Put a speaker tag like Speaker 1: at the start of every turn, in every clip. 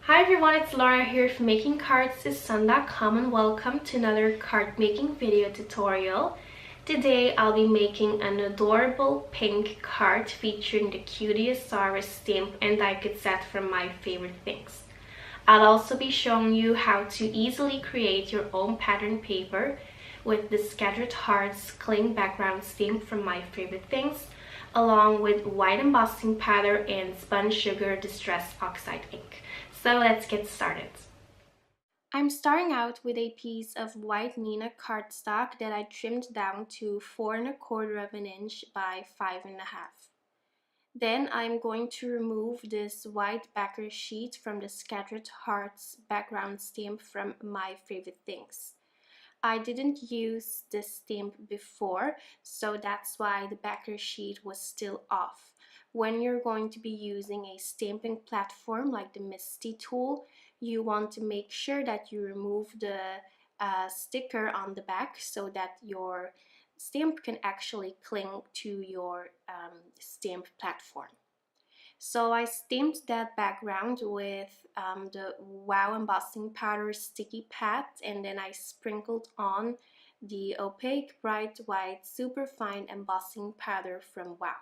Speaker 1: Hi everyone, it's Laura here from makingcards.sun.com and welcome to another card making video tutorial. Today I'll be making an adorable pink card featuring the Cutieasaurus stamp and die cut set from My Favorite Things. I'll also be showing you how to easily create your own pattern paper with the Scattered Hearts cling background stamp from My Favorite Things, along with white embossing powder and Spun Sugar Distress Oxide ink. So let's get started. I'm starting out with a piece of white Neenah cardstock that I trimmed down to 4 1/4 of an inch by 5 1/2. Then I'm going to remove this white backer sheet from the Scattered Hearts background stamp from My Favorite Things. I didn't use this stamp before, so that's why the backer sheet was still off. When you're going to be using a stamping platform like the MISTI tool, you want to make sure that you remove the sticker on the back so that your stamp can actually cling to your stamp platform. So I stamped that background with the Wow embossing powder sticky pad, and then I sprinkled on the Opaque bright white superfine embossing powder from Wow.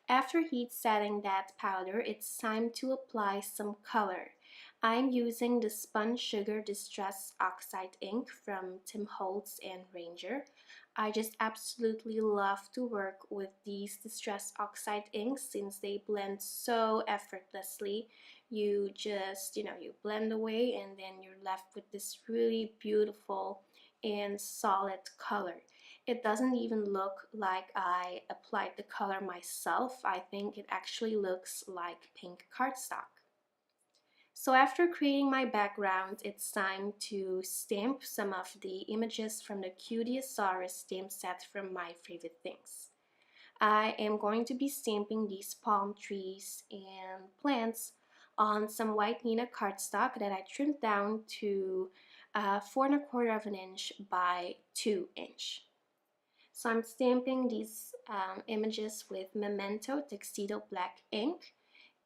Speaker 1: After heat setting that powder, it's time to apply some color. I'm using the Spun Sugar Distress Oxide ink from Holtz and Ranger. I just absolutely love to work with these Distress Oxide inks since they blend so effortlessly. You just, you blend away and then you're left with this really beautiful and solid color. It doesn't even look like I applied the color myself. I think it actually looks like pink cardstock. So after creating my background, it's time to stamp some of the images from the Cutieasaurus stamp set from My Favorite Things. I am going to be stamping these palm trees and plants on some white Neenah cardstock that I trimmed down to 4 1/4 of an inch by 2 inch. So I'm stamping these images with Memento Tuxedo black ink,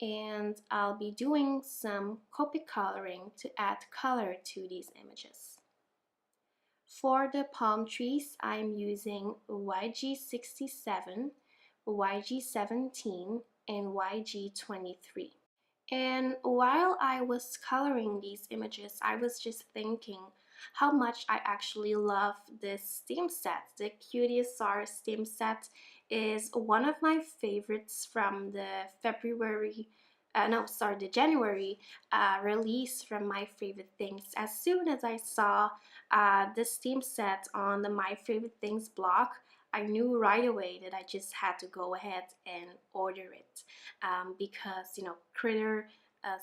Speaker 1: and I'll be doing some copy coloring to add color to these images. For the palm trees, I'm using YG67, YG17, and YG23. And while I was coloring these images, I was just thinking how much I actually love this stamp set. The Cutieasaurus stamp set is one of my favorites from the the January release from My Favorite Things. As soon as I saw this stamp set on the My Favorite Things blog, I knew right away that I just had to go ahead and order it because Critter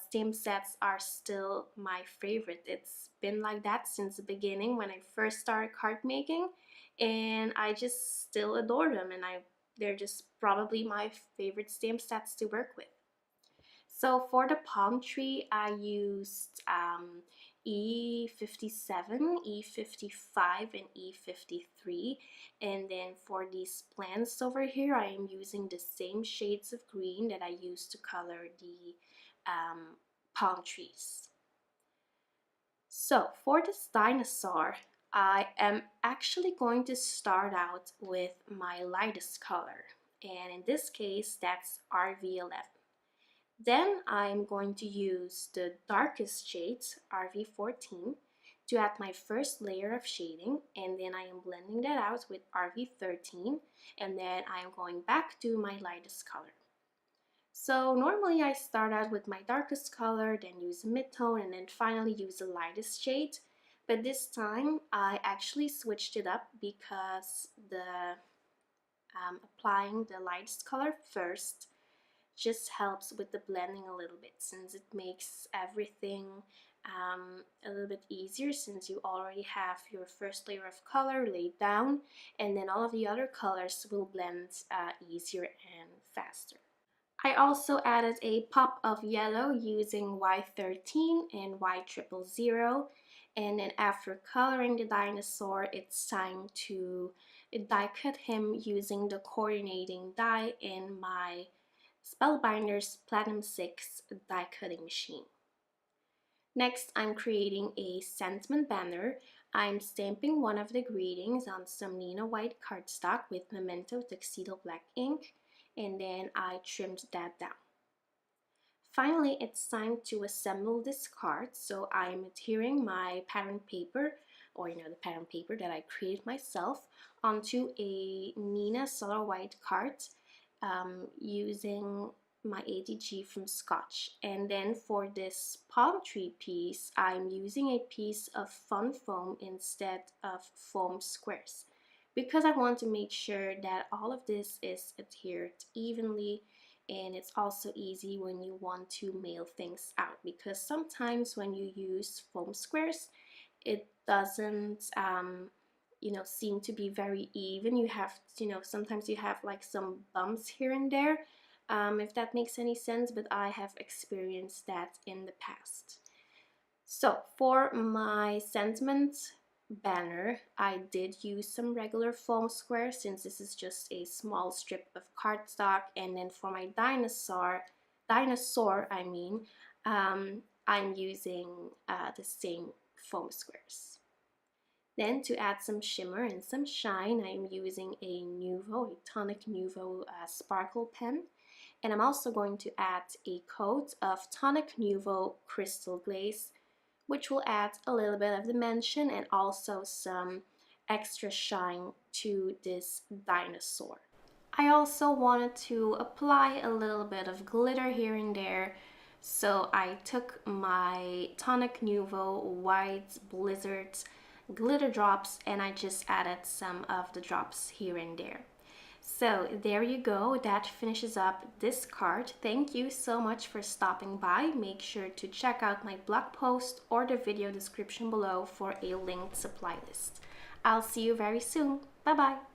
Speaker 1: stamp sets are still my favorite. It's been like that since the beginning when I first started card making, and I just still adore them, and they're just probably my favorite stamp sets to work with. So for the palm tree, I used E57, E55, and E53. And then for these plants over here, I am using the same shades of green that I used to color the palm trees. So for this dinosaur, I am actually going to start out with my lightest color. And in this case, that's RV11. Then I'm going to use the darkest shades, RV14, to add my first layer of shading, and then I am blending that out with RV13, and then I am going back to my lightest color. So normally I start out with my darkest color, then use a mid-tone, and then finally use the lightest shade. But this time I actually switched it up because applying the lightest color first just helps with the blending a little bit, since it makes everything a little bit easier, since you already have your first layer of color laid down, and then all of the other colors will blend easier and faster. I also added a pop of yellow using Y13 and Y000, and then after coloring the dinosaur, it's time to die cut him using the coordinating die in my Spellbinder's Platinum 6 die cutting machine. Next, I'm creating a sentiment banner. I'm stamping one of the greetings on some Neenah white cardstock with Memento Tuxedo black ink, and then I trimmed that down. Finally, it's time to assemble this card, so I'm adhering my pattern paper, or the pattern paper that I created myself, onto a Neenah Solar White card using my ATG from Scotch. And then for this palm tree piece, I'm using a piece of fun foam instead of foam squares, because I want to make sure that all of this is adhered evenly. And it's also easy when you want to mail things out, because sometimes when you use foam squares, it doesn't seem to be very even. You have, sometimes you have like some bumps here and there, if that makes any sense, but I have experienced that in the past. So for my sentiment banner, I did use some regular foam squares since this is just a small strip of cardstock, and then for my dinosaur, I'm using the same foam squares. Then to add some shimmer and some shine, I'm using a Nuvo, a Tonic Nuvo sparkle pen. And I'm also going to add a coat of Tonic Nuvo Crystal Glaze, which will add a little bit of dimension and also some extra shine to this dinosaur. I also wanted to apply a little bit of glitter here and there, so I took my Tonic Nuvo White Blizzard glitter drops and I just added some of the drops here and there. So there you go, that finishes up this card. Thank you so much for stopping by. Make sure to check out my blog post or the video description below for a linked supply list. I'll see you very soon. Bye bye.